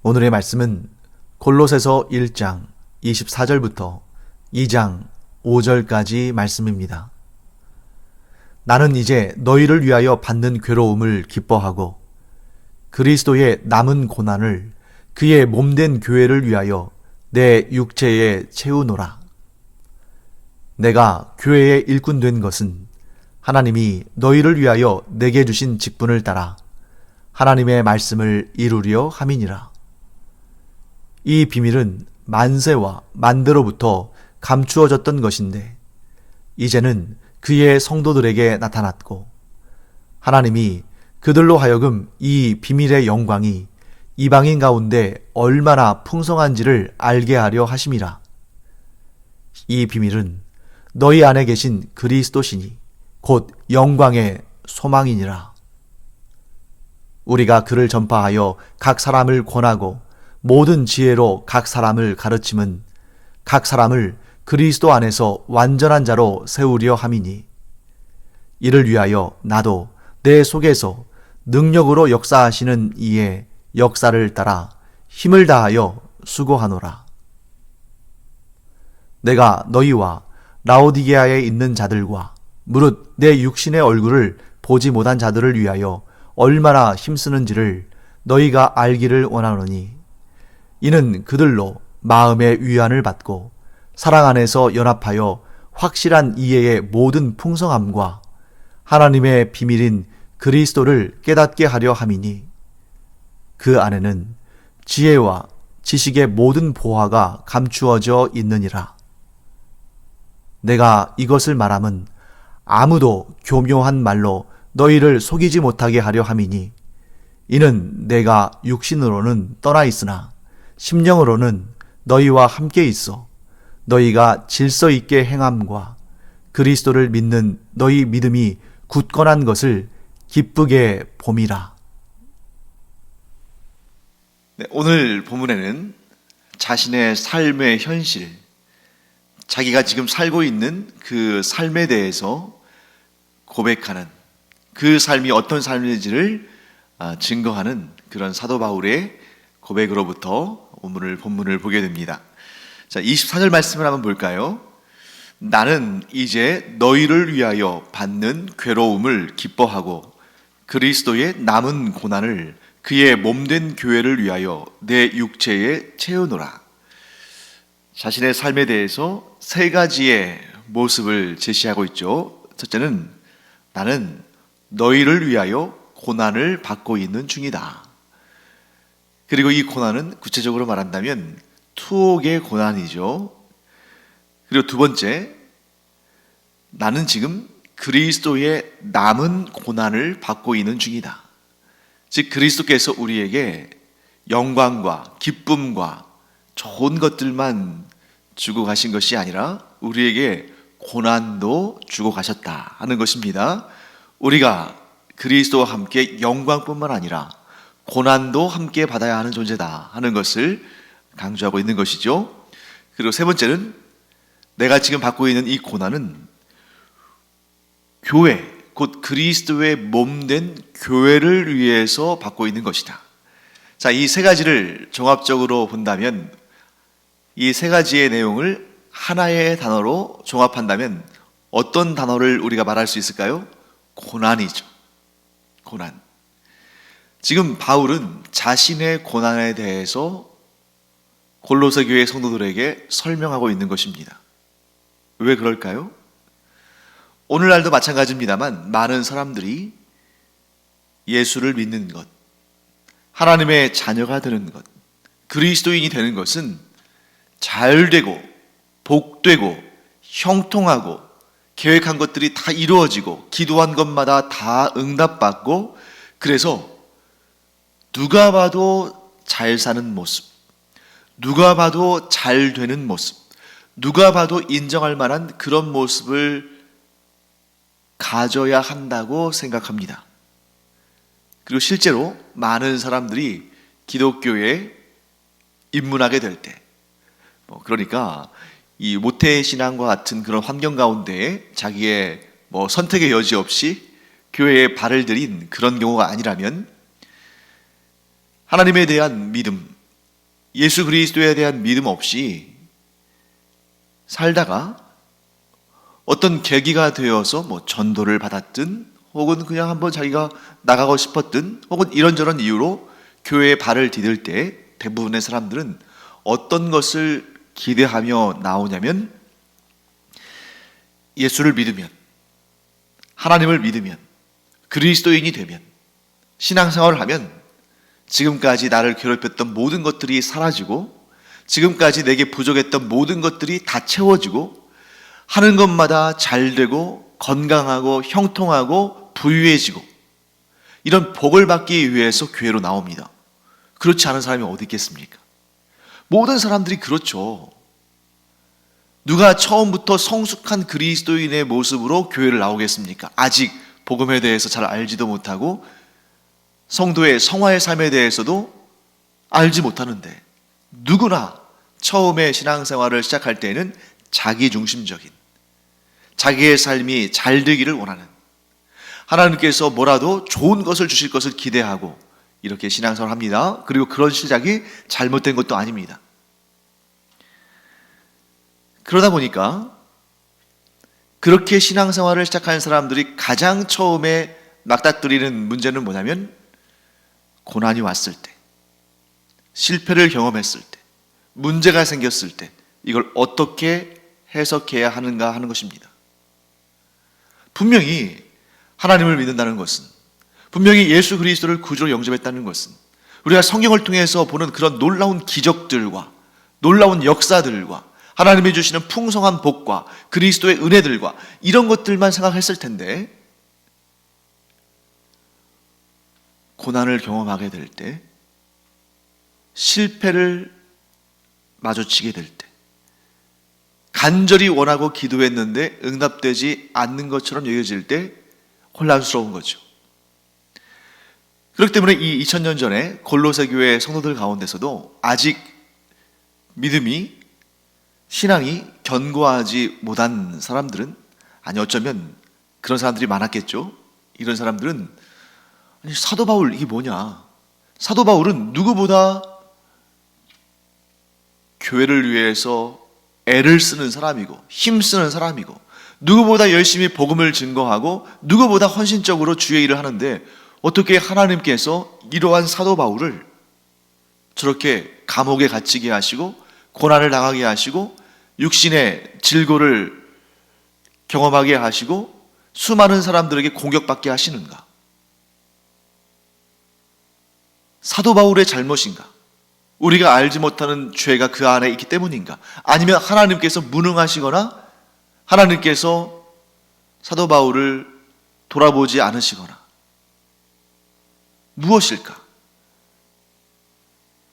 오늘의 말씀은 골로새서 1장 24절부터 2장 5절까지 말씀입니다. 나는 이제 너희를 위하여 받는 괴로움을 기뻐하고 그리스도의 남은 고난을 그의 몸된 교회를 위하여 내 육체에 채우노라. 내가 교회의 일꾼 된 것은 하나님이 너희를 위하여 내게 주신 직분을 따라 하나님의 말씀을 이루려 함이니라. 이 비밀은 만세와 만대로부터 감추어졌던 것인데 이제는 그의 성도들에게 나타났고 하나님이 그들로 하여금 이 비밀의 영광이 이방인 가운데 얼마나 풍성한지를 알게 하려 하심이라. 이 비밀은 너희 안에 계신 그리스도시니 곧 영광의 소망이니라. 우리가 그를 전파하여 각 사람을 권하고 모든 지혜로 각 사람을 가르침은 각 사람을 그리스도 안에서 완전한 자로 세우려 함이니 이를 위하여 나도 내 속에서 능력으로 역사하시는 이의 역사를 따라 힘을 다하여 수고하노라. 내가 너희와 라오디게아에 있는 자들과 무릇 내 육신의 얼굴을 보지 못한 자들을 위하여 얼마나 힘쓰는지를 너희가 알기를 원하노니 이는 그들로 마음의 위안을 받고 사랑 안에서 연합하여 확실한 이해의 모든 풍성함과 하나님의 비밀인 그리스도를 깨닫게 하려 함이니 그 안에는 지혜와 지식의 모든 보화가 감추어져 있느니라. 내가 이것을 말함은 아무도 교묘한 말로 너희를 속이지 못하게 하려 함이니 이는 내가 육신으로는 떠나 있으나 심령으로는 너희와 함께 있어 너희가 질서 있게 행함과 그리스도를 믿는 너희 믿음이 굳건한 것을 기쁘게 봄이라. 네, 오늘 본문에는 자신의 삶의 현실, 자기가 지금 살고 있는 그 삶에 대해서 고백하는 그 삶이 어떤 삶인지를 증거하는 그런 사도 바울의 고백으로부터 오늘 본문을 보게 됩니다. 자, 24절 말씀을 한번 볼까요? 나는 이제 너희를 위하여 받는 괴로움을 기뻐하고 그리스도의 남은 고난을 그의 몸된 교회를 위하여 내 육체에 채우노라. 자신의 삶에 대해서 세 가지의 모습을 제시하고 있죠. 첫째는 나는 너희를 위하여 고난을 받고 있는 중이다. 그리고 이 고난은 구체적으로 말한다면 투옥의 고난이죠. 그리고 두 번째, 나는 지금 그리스도의 남은 고난을 받고 있는 중이다. 즉 그리스도께서 우리에게 영광과 기쁨과 좋은 것들만 주고 가신 것이 아니라 우리에게 고난도 주고 가셨다 하는 것입니다. 우리가 그리스도와 함께 영광뿐만 아니라 고난도 함께 받아야 하는 존재다 하는 것을 강조하고 있는 것이죠. 그리고 세 번째는 내가 지금 받고 있는 이 고난은 교회, 곧 그리스도의 몸된 교회를 위해서 받고 있는 것이다. 자, 이 세 가지를 종합적으로 본다면 이 세 가지의 내용을 하나의 단어로 종합한다면 어떤 단어를 우리가 말할 수 있을까요? 고난이죠. 고난. 지금 바울은 자신의 고난에 대해서 골로새 교회 성도들에게 설명하고 있는 것입니다. 왜 그럴까요? 오늘날도 마찬가지입니다만 많은 사람들이 예수를 믿는 것, 하나님의 자녀가 되는 것, 그리스도인이 되는 것은 잘되고 복되고 형통하고 계획한 것들이 다 이루어지고 기도한 것마다 다 응답받고 그래서 누가 봐도 잘 사는 모습, 누가 봐도 잘 되는 모습, 누가 봐도 인정할 만한 그런 모습을 가져야 한다고 생각합니다. 그리고 실제로 많은 사람들이 기독교에 입문하게 될 때, 그러니까 이 모태신앙과 같은 그런 환경 가운데 자기의 선택의 여지 없이 교회에 발을 들인 그런 경우가 아니라면 하나님에 대한 믿음, 예수 그리스도에 대한 믿음 없이 살다가 어떤 계기가 되어서 뭐 전도를 받았든 혹은 그냥 한번 자기가 나가고 싶었든 혹은 이런저런 이유로 교회에 발을 디딜 때 대부분의 사람들은 어떤 것을 기대하며 나오냐면 예수를 믿으면, 하나님을 믿으면, 그리스도인이 되면, 신앙생활을 하면 지금까지 나를 괴롭혔던 모든 것들이 사라지고 지금까지 내게 부족했던 모든 것들이 다 채워지고 하는 것마다 잘 되고 건강하고 형통하고 부유해지고 이런 복을 받기 위해서 교회로 나옵니다. 그렇지 않은 사람이 어디 있겠습니까? 모든 사람들이 그렇죠. 누가 처음부터 성숙한 그리스도인의 모습으로 교회를 나오겠습니까? 아직 복음에 대해서 잘 알지도 못하고 성도의 성화의 삶에 대해서도 알지 못하는데 누구나 처음에 신앙생활을 시작할 때에는 자기중심적인, 자기의 삶이 잘 되기를 원하는, 하나님께서 뭐라도 좋은 것을 주실 것을 기대하고 이렇게 신앙생활을 합니다. 그리고 그런 시작이 잘못된 것도 아닙니다. 그러다 보니까 그렇게 신앙생활을 시작하는 사람들이 가장 처음에 맞닥뜨리는 문제는 뭐냐면 고난이 왔을 때, 실패를 경험했을 때, 문제가 생겼을 때 이걸 어떻게 해석해야 하는가 하는 것입니다. 분명히 하나님을 믿는다는 것은, 분명히 예수 그리스도를 구주로 영접했다는 것은, 우리가 성경을 통해서 보는 그런 놀라운 기적들과 놀라운 역사들과 하나님이 주시는 풍성한 복과 그리스도의 은혜들과 이런 것들만 생각했을 텐데 고난을 경험하게 될 때, 실패를 마주치게 될 때, 간절히 원하고 기도했는데 응답되지 않는 것처럼 여겨질 때 혼란스러운 거죠. 그렇기 때문에 이 2000년 전에 골로새 교회 성도들 가운데서도 아직 믿음이, 신앙이 견고하지 못한 사람들은, 아니 어쩌면 그런 사람들이 많았겠죠. 이런 사람들은 아니 사도 바울 이게 뭐냐, 사도 바울은 누구보다 교회를 위해서 애를 쓰는 사람이고 힘쓰는 사람이고 누구보다 열심히 복음을 증거하고 누구보다 헌신적으로 주의 일을 하는데 어떻게 하나님께서 이러한 사도 바울을 저렇게 감옥에 갇히게 하시고 고난을 당하게 하시고 육신의 질고를 경험하게 하시고 수많은 사람들에게 공격받게 하시는가? 사도 바울의 잘못인가? 우리가 알지 못하는 죄가 그 안에 있기 때문인가? 아니면 하나님께서 무능하시거나 하나님께서 사도 바울을 돌아보지 않으시거나 무엇일까?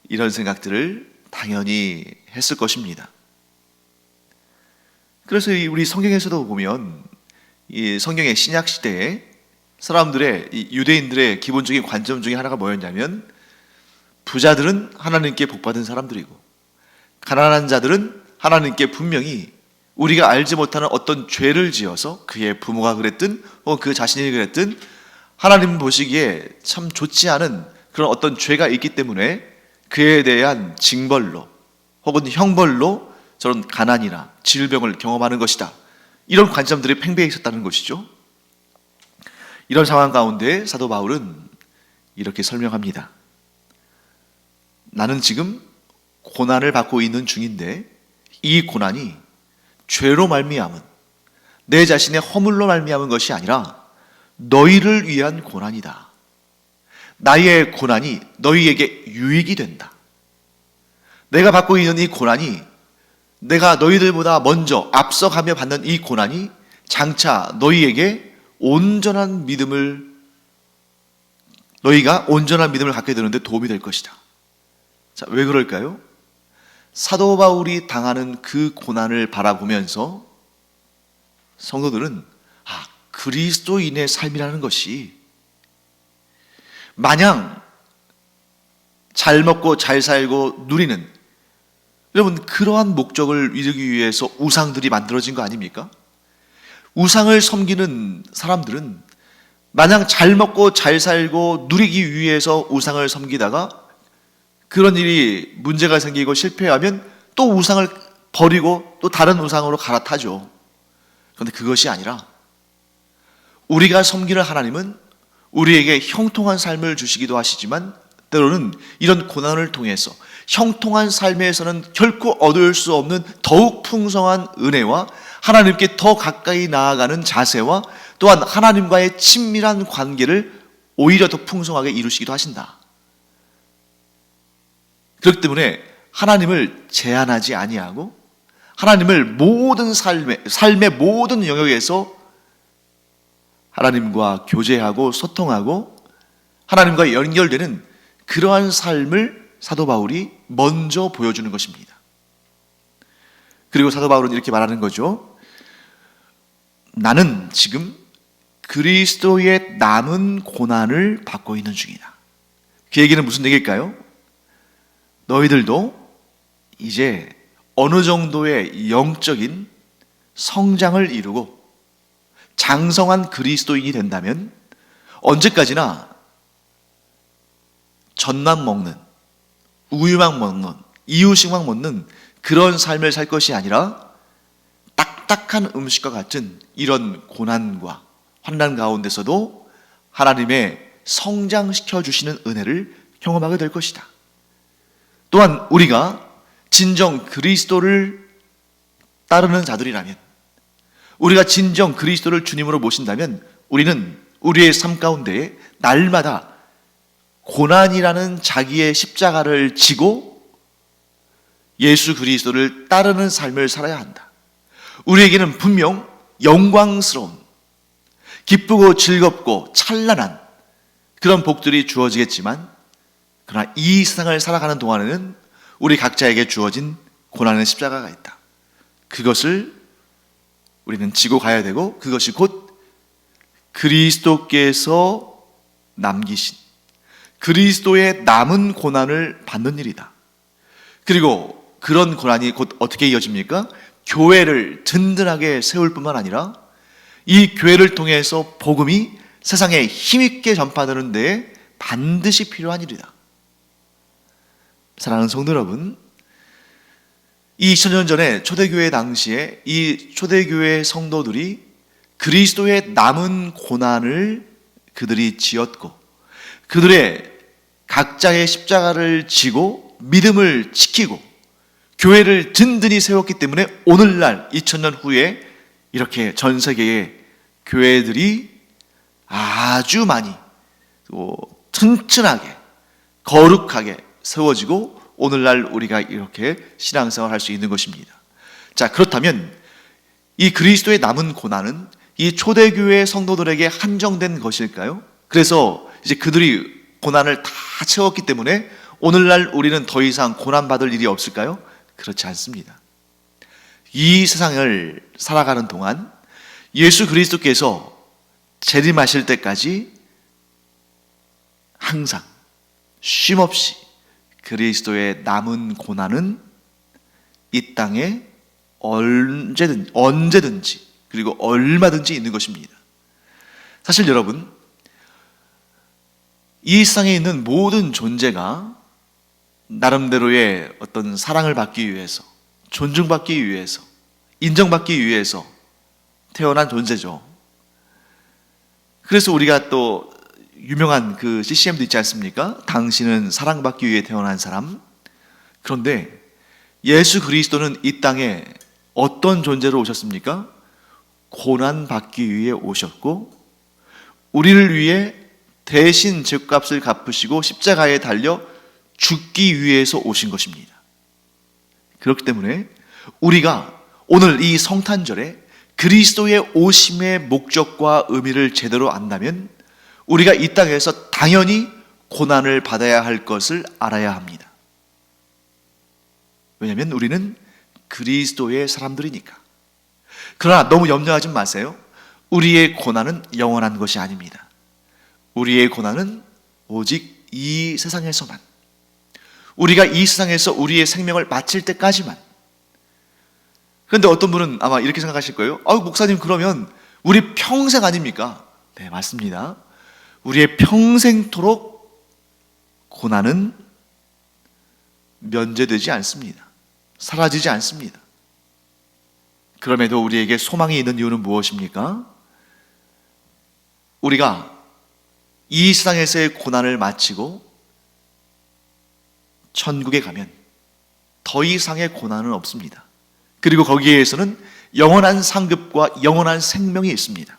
이런 생각들을 당연히 했을 것입니다. 그래서 우리 성경에서도 보면 이 성경의 신약 시대에 사람들의, 이 유대인들의 기본적인 관점 중에 하나가 뭐였냐면 부자들은 하나님께 복받은 사람들이고 가난한 자들은 하나님께 분명히 우리가 알지 못하는 어떤 죄를 지어서 그의 부모가 그랬든 혹은 그 자신이 그랬든 하나님 보시기에 참 좋지 않은 그런 어떤 죄가 있기 때문에 그에 대한 징벌로 혹은 형벌로 저런 가난이나 질병을 경험하는 것이다. 이런 관점들이 팽배해 있었다는 것이죠. 이런 상황 가운데 사도 바울은 이렇게 설명합니다. 나는 지금 고난을 받고 있는 중인데 이 고난이 죄로 말미암은, 내 자신의 허물로 말미암은 것이 아니라 너희를 위한 고난이다. 나의 고난이 너희에게 유익이 된다. 내가 받고 있는 이 고난이, 내가 너희들보다 먼저 앞서가며 받는 이 고난이 장차 너희에게 온전한 믿음을, 너희가 온전한 믿음을 갖게 되는데 도움이 될 것이다. 자, 왜 그럴까요? 사도 바울이 당하는 그 고난을 바라보면서 성도들은 그리스도인의 삶이라는 것이 마냥 잘 먹고 잘 살고 누리는, 여러분 그러한 목적을 이루기 위해서 우상들이 만들어진 거 아닙니까? 우상을 섬기는 사람들은 마냥 잘 먹고 잘 살고 누리기 위해서 우상을 섬기다가 그런 일이 문제가 생기고 실패하면 또 우상을 버리고 또 다른 우상으로 갈아타죠. 그런데 그것이 아니라 우리가 섬기는 하나님은 우리에게 형통한 삶을 주시기도 하시지만 때로는 이런 고난을 통해서 형통한 삶에서는 결코 얻을 수 없는 더욱 풍성한 은혜와 하나님께 더 가까이 나아가는 자세와 또한 하나님과의 친밀한 관계를 오히려 더 풍성하게 이루시기도 하신다. 그렇기 때문에 하나님을 제한하지 아니하고 하나님을 모든 삶의 모든 영역에서 하나님과 교제하고 소통하고 하나님과 연결되는 그러한 삶을 사도 바울이 먼저 보여주는 것입니다. 그리고 사도 바울은 이렇게 말하는 거죠. 나는 지금 그리스도의 남은 고난을 받고 있는 중이다. 그 얘기는 무슨 얘기일까요? 너희들도 이제 어느 정도의 영적인 성장을 이루고 장성한 그리스도인이 된다면 언제까지나 젖만 먹는, 우유만 먹는, 이유식만 먹는 그런 삶을 살 것이 아니라 딱딱한 음식과 같은 이런 고난과 환난 가운데서도 하나님의 성장시켜 주시는 은혜를 경험하게 될 것이다. 또한 우리가 진정 그리스도를 따르는 자들이라면, 우리가 진정 그리스도를 주님으로 모신다면 우리는 우리의 삶 가운데에 날마다 고난이라는 자기의 십자가를 지고 예수 그리스도를 따르는 삶을 살아야 한다. 우리에게는 분명 영광스러운, 기쁘고 즐겁고 찬란한 그런 복들이 주어지겠지만, 그러나 이 세상을 살아가는 동안에는 우리 각자에게 주어진 고난의 십자가가 있다. 그것을 우리는 지고 가야 되고, 그것이 곧 그리스도께서 남기신 그리스도의 남은 고난을 받는 일이다. 그리고 그런 고난이 곧 어떻게 이어집니까? 교회를 든든하게 세울 뿐만 아니라 이 교회를 통해서 복음이 세상에 힘있게 전파되는 데에 반드시 필요한 일이다. 사랑하는 성도 여러분, 이 2000년 전에 초대교회 당시에 이 초대교회 성도들이 그리스도의 남은 고난을 그들이 지었고 그들의 각자의 십자가를 지고 믿음을 지키고 교회를 든든히 세웠기 때문에 오늘날 2000년 후에 이렇게 전 세계의 교회들이 아주 많이 또 튼튼하게 거룩하게 세워지고 오늘날 우리가 이렇게 신앙생활 할 수 있는 것입니다. 자, 그렇다면 이 그리스도의 남은 고난은 이 초대교회 성도들에게 한정된 것일까요? 그래서 이제 그들이 고난을 다 채웠기 때문에 오늘날 우리는 더 이상 고난받을 일이 없을까요? 그렇지 않습니다. 이 세상을 살아가는 동안 예수 그리스도께서 재림하실 때까지 항상 쉼없이 그리스도의 남은 고난은 이 땅에 언제든지 그리고 얼마든지 있는 것입니다. 사실 여러분, 이 세상에 있는 모든 존재가 나름대로의 어떤 사랑을 받기 위해서, 존중받기 위해서, 인정받기 위해서 태어난 존재죠. 그래서 우리가 또 유명한 그 CCM도 있지 않습니까? 당신은 사랑받기 위해 태어난 사람. 그런데 예수 그리스도는 이 땅에 어떤 존재로 오셨습니까? 고난받기 위해 오셨고 우리를 위해 대신 죄값을 갚으시고 십자가에 달려 죽기 위해서 오신 것입니다. 그렇기 때문에 우리가 오늘 이 성탄절에 그리스도의 오심의 목적과 의미를 제대로 안다면 우리가 이 땅에서 당연히 고난을 받아야 할 것을 알아야 합니다. 왜냐하면 우리는 그리스도의 사람들이니까. 그러나 너무 염려하지 마세요. 우리의 고난은 영원한 것이 아닙니다. 우리의 고난은 오직 이 세상에서만, 우리가 이 세상에서 우리의 생명을 마칠 때까지만. 그런데 어떤 분은 아마 이렇게 생각하실 거예요. 목사님, 그러면 우리 평생 아닙니까? 네, 맞습니다. 우리의 평생토록 고난은 면제되지 않습니다. 사라지지 않습니다. 그럼에도 우리에게 소망이 있는 이유는 무엇입니까? 우리가 이 세상에서의 고난을 마치고 천국에 가면 더 이상의 고난은 없습니다. 그리고 거기에서는 영원한 상급과 영원한 생명이 있습니다.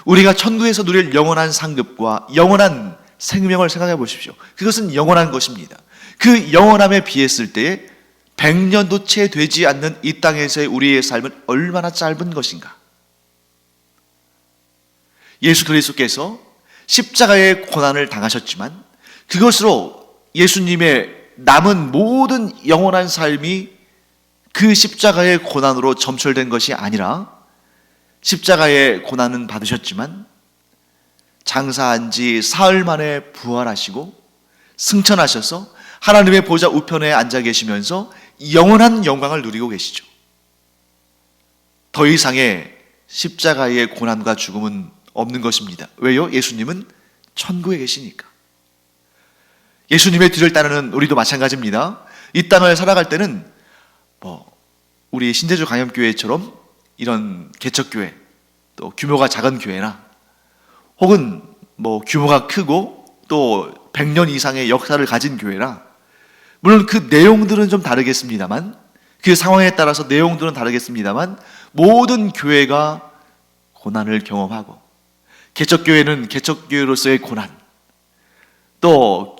우리가 천국에서 누릴 영원한 상급과 영원한 생명을 생각해 보십시오. 그것은 영원한 것입니다. 그 영원함에 비했을 때에 100년도 채 되지 않는 이 땅에서의 우리의 삶은 얼마나 짧은 것인가. 예수 그리스도께서 십자가의 고난을 당하셨지만 그것으로 예수님의 남은 모든 영원한 삶이 그 십자가의 고난으로 점철된 것이 아니라 십자가의 고난은 받으셨지만 장사한 지 사흘 만에 부활하시고 승천하셔서 하나님의 보좌 우편에 앉아 계시면서 영원한 영광을 누리고 계시죠. 더 이상의 십자가의 고난과 죽음은 없는 것입니다. 왜요? 예수님은 천국에 계시니까. 예수님의 뒤를 따르는 우리도 마찬가지입니다. 이 땅을 살아갈 때는 우리 신대주 강염교회처럼 이런 개척교회, 또 규모가 작은 교회나 혹은 규모가 크고 또 100년 이상의 역사를 가진 교회나, 물론 그 내용들은 좀 다르겠습니다만, 그 상황에 따라서 내용들은 다르겠습니다만, 모든 교회가 고난을 경험하고, 개척교회는 개척교회로서의 고난, 또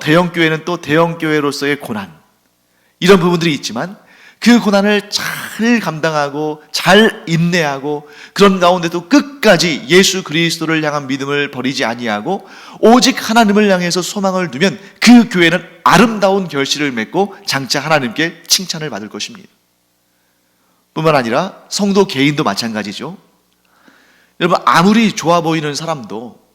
대형교회는 또 대형교회로서의 고난, 이런 부분들이 있지만 그 고난을 잘 감당하고 잘 인내하고 그런 가운데도 끝까지 예수 그리스도를 향한 믿음을 버리지 아니하고 오직 하나님을 향해서 소망을 두면 그 교회는 아름다운 결실을 맺고 장차 하나님께 칭찬을 받을 것입니다. 뿐만 아니라 성도 개인도 마찬가지죠. 여러분, 아무리 좋아 보이는 사람도,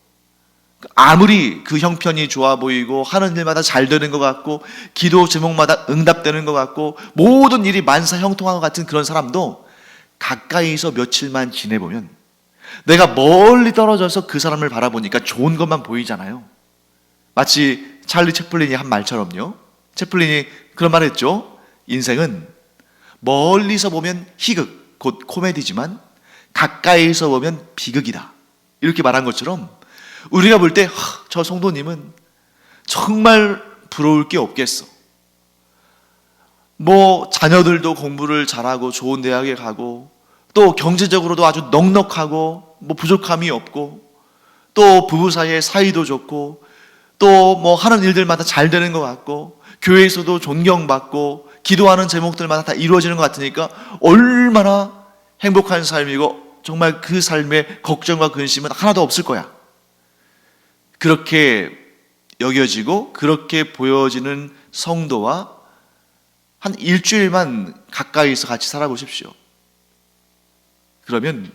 아무리 그 형편이 좋아 보이고 하는 일마다 잘 되는 것 같고 기도 제목마다 응답되는 것 같고 모든 일이 만사형통한 것 같은 그런 사람도 가까이서 며칠만 지내보면 내가 멀리 떨어져서 그 사람을 바라보니까 좋은 것만 보이잖아요. 마치 찰리 채플린이 한 말처럼요. 채플린이 그런 말 했죠. 인생은 멀리서 보면 희극, 곧 코미디지만 가까이서 보면 비극이다, 이렇게 말한 것처럼 우리가 볼 때 저 성도님은 정말 부러울 게 없겠어. 자녀들도 공부를 잘하고 좋은 대학에 가고 또 경제적으로도 아주 넉넉하고 부족함이 없고 또 부부 사이에 사이도 좋고 또 하는 일들마다 잘 되는 것 같고 교회에서도 존경받고 기도하는 제목들마다 다 이루어지는 것 같으니까 얼마나 행복한 삶이고 정말 그 삶에 걱정과 근심은 하나도 없을 거야. 그렇게 여겨지고 그렇게 보여지는 성도와 한 일주일만 가까이서 같이 살아보십시오. 그러면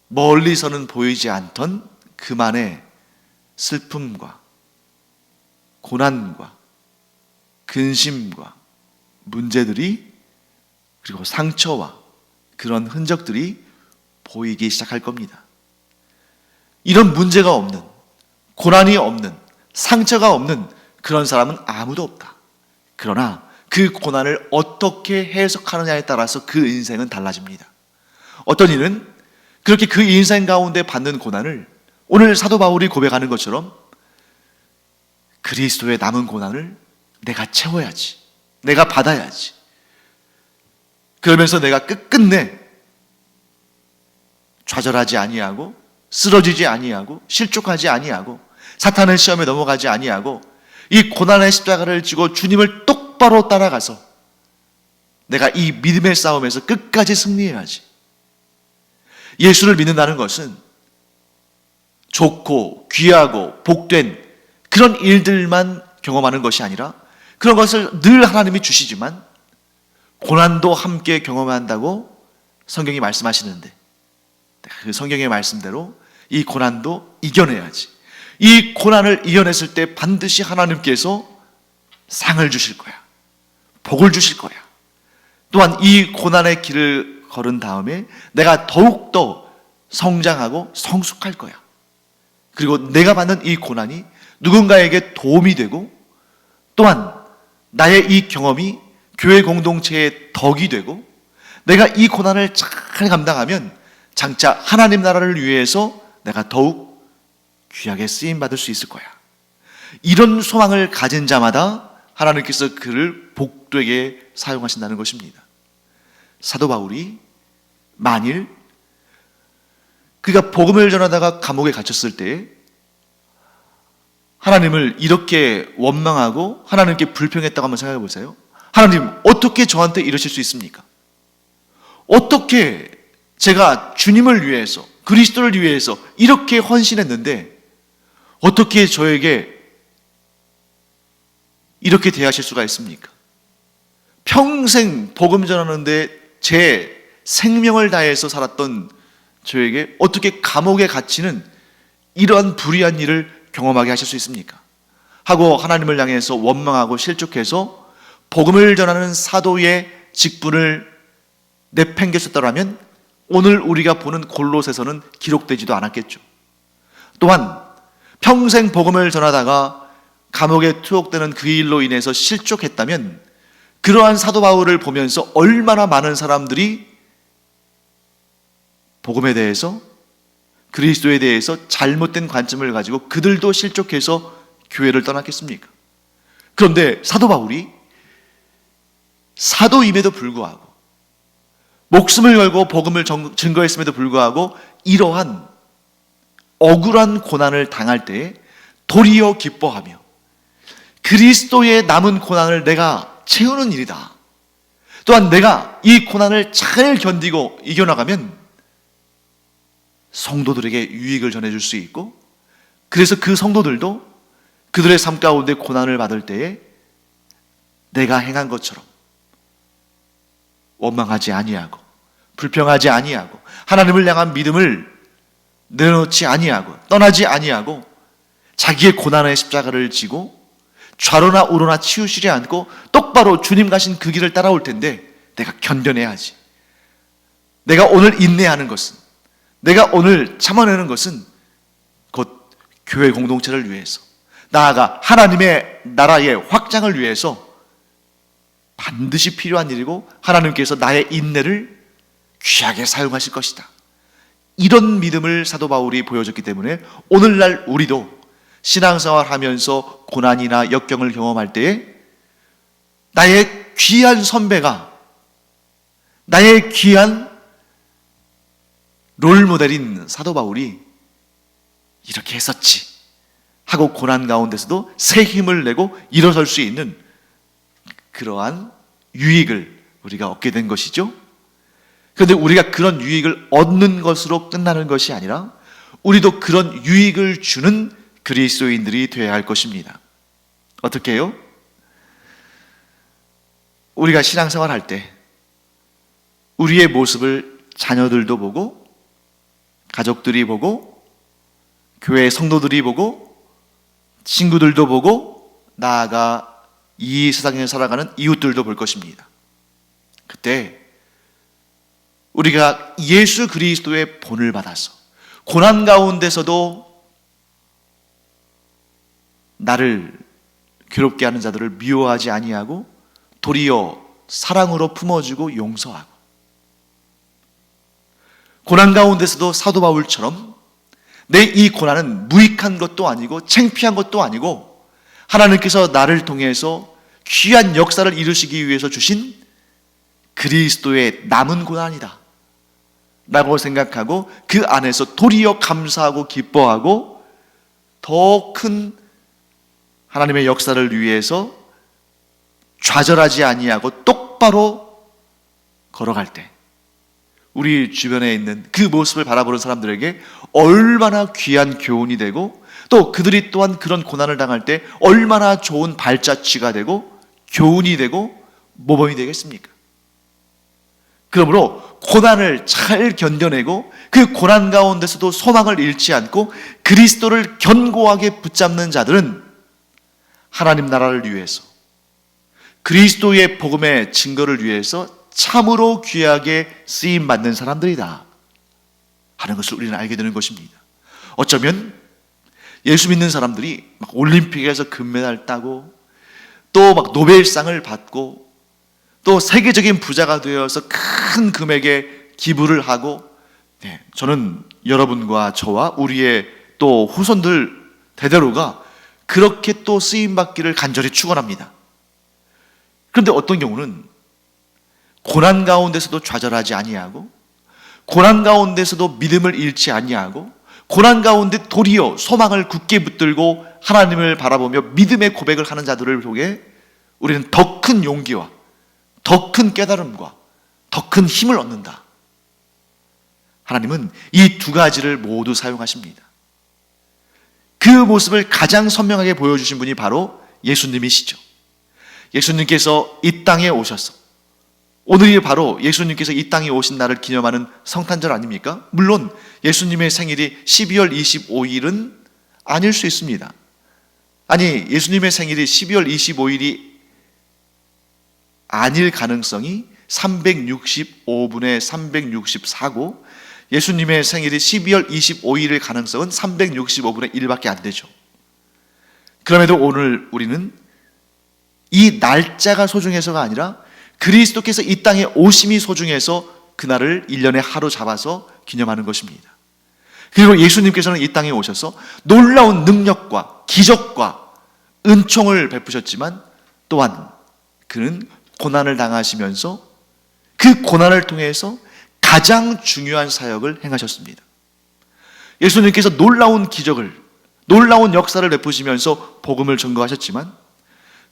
멀리서는 보이지 않던 그만의 슬픔과 고난과 근심과 문제들이, 그리고 상처와 그런 흔적들이 보이기 시작할 겁니다. 이런 문제가 없는, 고난이 없는, 상처가 없는 그런 사람은 아무도 없다. 그러나 그 고난을 어떻게 해석하느냐에 따라서 그 인생은 달라집니다. 어떤 이는 그렇게 그 인생 가운데 받는 고난을 오늘 사도 바울이 고백하는 것처럼 그리스도의 남은 고난을 내가 채워야지, 내가 받아야지, 그러면서 내가 끝끝내 좌절하지 아니하고 쓰러지지 아니하고 실족하지 아니하고 사탄의 시험에 넘어가지 아니하고 이 고난의 십자가를 지고 주님을 똑바로 따라가서 내가 이 믿음의 싸움에서 끝까지 승리해야지. 예수를 믿는다는 것은 좋고 귀하고 복된 그런 일들만 경험하는 것이 아니라 그런 것을 늘 하나님이 주시지만 고난도 함께 경험한다고 성경이 말씀하시는데 그 성경의 말씀대로 이 고난도 이겨내야지. 이 고난을 이겨냈을 때 반드시 하나님께서 상을 주실 거야. 복을 주실 거야. 또한 이 고난의 길을 걸은 다음에 내가 더욱더 성장하고 성숙할 거야. 그리고 내가 받는 이 고난이 누군가에게 도움이 되고 또한 나의 이 경험이 교회 공동체의 덕이 되고 내가 이 고난을 잘 감당하면 장차 하나님 나라를 위해서 내가 더욱 귀하게 쓰임받을 수 있을 거야. 이런 소망을 가진 자마다 하나님께서 그를 복되게 사용하신다는 것입니다. 사도 바울이 만일 그가 복음을 전하다가 감옥에 갇혔을 때 하나님을 이렇게 원망하고 하나님께 불평했다고 한번 생각해 보세요. 하나님, 어떻게 저한테 이러실 수 있습니까? 어떻게 제가 주님을 위해서, 그리스도를 위해서 이렇게 헌신했는데 어떻게 저에게 이렇게 대하실 수가 있습니까? 평생 복음 전하는데 제 생명을 다해서 살았던 저에게 어떻게 감옥에 갇히는 이러한 불의한 일을 경험하게 하실 수 있습니까? 하고 하나님을 향해서 원망하고 실족해서 복음을 전하는 사도의 직분을 내팽개쳤더라면 오늘 우리가 보는 골로새서는 기록되지도 않았겠죠. 또한 평생 복음을 전하다가 감옥에 투옥되는 그 일로 인해서 실족했다면 그러한 사도 바울을 보면서 얼마나 많은 사람들이 복음에 대해서, 그리스도에 대해서 잘못된 관점을 가지고 그들도 실족해서 교회를 떠났겠습니까? 그런데 사도 바울이 사도임에도 불구하고 목숨을 걸고 복음을 증거했음에도 불구하고 이러한 억울한 고난을 당할 때에 도리어 기뻐하며 그리스도의 남은 고난을 내가 채우는 일이다. 또한 내가 이 고난을 잘 견디고 이겨나가면 성도들에게 유익을 전해줄 수 있고, 그래서 그 성도들도 그들의 삶 가운데 고난을 받을 때에 내가 행한 것처럼 원망하지 아니하고 불평하지 아니하고 하나님을 향한 믿음을 내놓지 아니하고 떠나지 아니하고 자기의 고난의 십자가를 지고 좌로나 우로나 치우시지 않고 똑바로 주님 가신 그 길을 따라올 텐데 내가 견뎌내야지. 내가 오늘 인내하는 것은, 내가 오늘 참아내는 것은 곧 교회 공동체를 위해서, 나아가 하나님의 나라의 확장을 위해서 반드시 필요한 일이고 하나님께서 나의 인내를 귀하게 사용하실 것이다. 이런 믿음을 사도 바울이 보여줬기 때문에 오늘날 우리도 신앙생활 하면서 고난이나 역경을 경험할 때에 나의 귀한 선배가, 나의 귀한 롤모델인 사도 바울이 이렇게 했었지 하고 고난 가운데서도 새 힘을 내고 일어설 수 있는 그러한 유익을 우리가 얻게 된 것이죠. 그런데 우리가 그런 유익을 얻는 것으로 끝나는 것이 아니라 우리도 그런 유익을 주는 그리스도인들이 되어야 할 것입니다. 어떻게 해요? 우리가 신앙생활 할 때 우리의 모습을 자녀들도 보고 가족들이 보고 교회 성도들이 보고 친구들도 보고 나아가 이 세상에 살아가는 이웃들도 볼 것입니다. 그때 우리가 예수 그리스도의 본을 받아서 고난 가운데서도 나를 괴롭게 하는 자들을 미워하지 아니하고 도리어 사랑으로 품어주고 용서하고, 고난 가운데서도 사도 바울처럼 내 이 고난은 무익한 것도 아니고 창피한 것도 아니고 하나님께서 나를 통해서 귀한 역사를 이루시기 위해서 주신 그리스도의 남은 고난이다 라고 생각하고 그 안에서 도리어 감사하고 기뻐하고 더 큰 하나님의 역사를 위해서 좌절하지 아니하고 똑바로 걸어갈 때 우리 주변에 있는 그 모습을 바라보는 사람들에게 얼마나 귀한 교훈이 되고 또 그들이 또한 그런 고난을 당할 때 얼마나 좋은 발자취가 되고 교훈이 되고 모범이 되겠습니까? 그러므로 고난을 잘 견뎌내고 그 고난 가운데서도 소망을 잃지 않고 그리스도를 견고하게 붙잡는 자들은 하나님 나라를 위해서, 그리스도의 복음의 증거를 위해서 참으로 귀하게 쓰임받는 사람들이다 하는 것을 우리는 알게 되는 것입니다. 어쩌면 예수 믿는 사람들이 막 올림픽에서 금메달 따고 또 막 노벨상을 받고 또 세계적인 부자가 되어서 큰 금액의 기부를 하고, 저는 여러분과 저와 우리의 또 후손들 대대로가 그렇게 또 쓰임받기를 간절히 축원합니다. 그런데 어떤 경우는 고난 가운데서도 좌절하지 아니하고, 고난 가운데서도 믿음을 잃지 아니하고, 고난 가운데 도리어 소망을 굳게 붙들고 하나님을 바라보며 믿음의 고백을 하는 자들을 보게 우리는 더 큰 용기와 더 큰 깨달음과 더 큰 힘을 얻는다. 하나님은 이 두 가지를 모두 사용하십니다. 그 모습을 가장 선명하게 보여주신 분이 바로 예수님이시죠. 예수님께서 이 땅에 오셔서, 오늘이 바로 예수님께서 이 땅에 오신 날을 기념하는 성탄절 아닙니까? 물론 예수님의 생일이 12월 25일은 아닐 수 있습니다. 아니, 예수님의 생일이 12월 25일이 아닐 가능성이 365분의 364고, 예수님의 생일이 12월 25일일 가능성은 365분의 1밖에 안 되죠. 그럼에도 오늘 우리는 이 날짜가 소중해서가 아니라 그리스도께서 이 땅에 오심이 소중해서 그날을 1년에 하루 잡아서 기념하는 것입니다. 그리고 예수님께서는 이 땅에 오셔서 놀라운 능력과 기적과 은총을 베푸셨지만 또한 그는 고난을 당하시면서 그 고난을 통해서 가장 중요한 사역을 행하셨습니다. 예수님께서 놀라운 기적을, 놀라운 역사를 베푸시면서 복음을 전거하셨지만,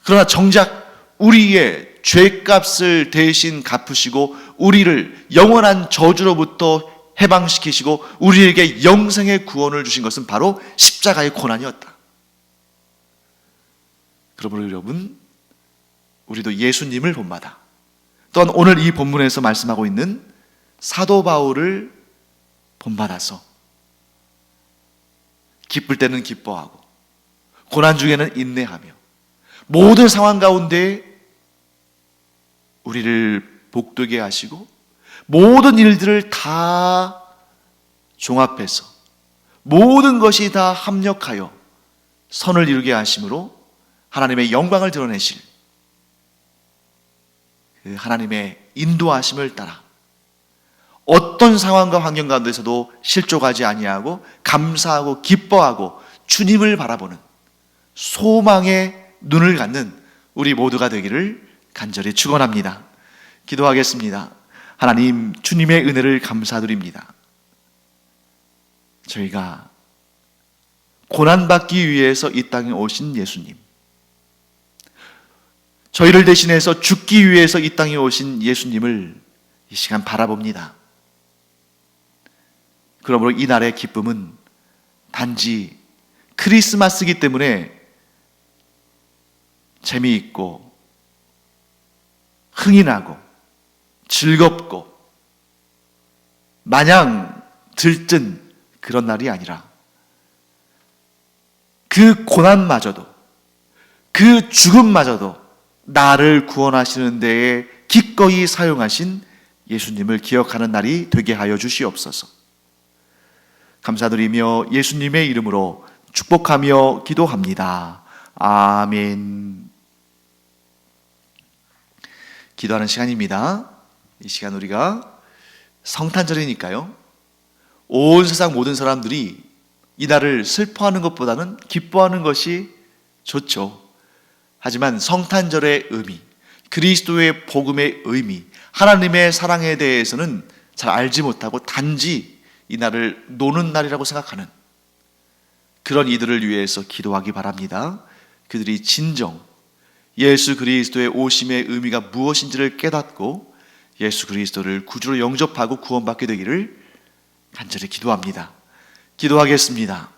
그러나 정작 우리의 죄값을 대신 갚으시고 우리를 영원한 저주로부터 해방시키시고 우리에게 영생의 구원을 주신 것은 바로 십자가의 고난이었다. 그러므로 여러분, 우리도 예수님을 본받아, 또한 오늘 이 본문에서 말씀하고 있는 사도 바울을 본받아서 기쁠 때는 기뻐하고 고난 중에는 인내하며 모든 상황 가운데 우리를 복되게 하시고 모든 일들을 다 종합해서 모든 것이 다 합력하여 선을 이루게 하심으로 하나님의 영광을 드러내실 그 하나님의 인도하심을 따라 어떤 상황과 환경 가운데서도 실족하지 아니하고 감사하고 기뻐하고 주님을 바라보는 소망의 눈을 갖는 우리 모두가 되기를 간절히 축원합니다. 기도하겠습니다. 하나님, 주님의 은혜를 감사드립니다. 저희가 고난받기 위해서 이 땅에 오신 예수님, 저희를 대신해서 죽기 위해서 이 땅에 오신 예수님을 이 시간 바라봅니다. 그러므로 이 날의 기쁨은 단지 크리스마스이기 때문에 재미있고 흥이 나고 즐겁고 마냥 들뜬 그런 날이 아니라 그 고난마저도, 그 죽음마저도 나를 구원하시는 데에 기꺼이 사용하신 예수님을 기억하는 날이 되게 하여 주시옵소서. 감사드리며 예수님의 이름으로 축복하며 기도합니다. 아멘. 기도하는 시간입니다. 이 시간 우리가 성탄절이니까요, 온 세상 모든 사람들이 이 날을 슬퍼하는 것보다는 기뻐하는 것이 좋죠. 하지만 성탄절의 의미, 그리스도의 복음의 의미, 하나님의 사랑에 대해서는 잘 알지 못하고 단지 이 날을 노는 날이라고 생각하는 그런 이들을 위해서 기도하기 바랍니다. 그들이 진정 예수 그리스도의 오심의 의미가 무엇인지를 깨닫고 예수 그리스도를 구주로 영접하고 구원받게 되기를 간절히 기도합니다. 기도하겠습니다.